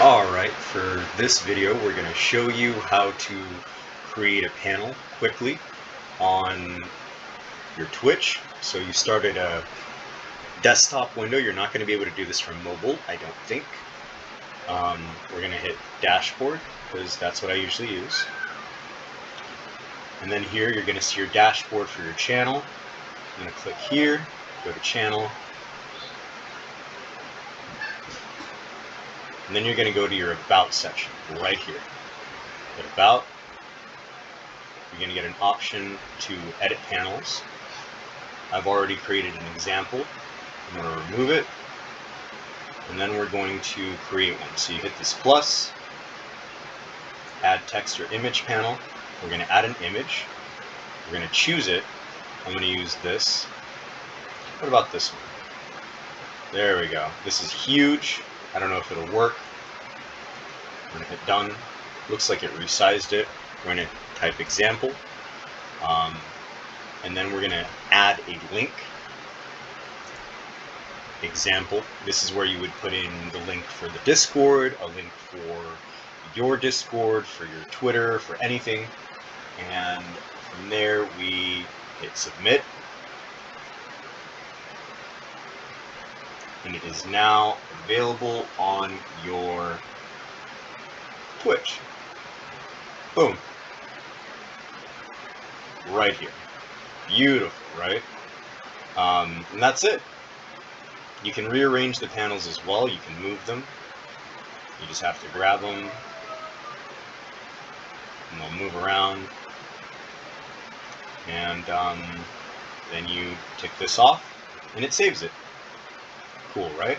Alright, for this video we're going to show you how to create a panel quickly on your Twitch. So you started a desktop window. You're not going to be able to do this from mobile, I don't think. We're going to hit dashboard because that's what I usually use. And then here you're going to see your dashboard for your channel. I'm going to click here, go to channel. And then you're going to go to your About section right here. Hit About. You're going to get an option to edit panels. I've already created an example. I'm going to remove it. And then we're going to create one. So you hit this plus, add text or image panel. We're going to add an image. We're going to choose it. I'm going to use this. What about this one? There we go. This is huge. I don't know if it'll work. I'm going to hit done. Looks like it resized it. We're going to type example. And then we're going to add a link. Example. This is where you would put in the link for the Discord, a link for your Discord, for your Twitter, for anything. And from there we hit submit. And it is now available on your Twitch. Boom. Right here. Beautiful, right? And that's it. You can rearrange the panels as well. You can move them. You just have to grab them. And they'll move around. And then you tick this off, and it saves it. Cool, right?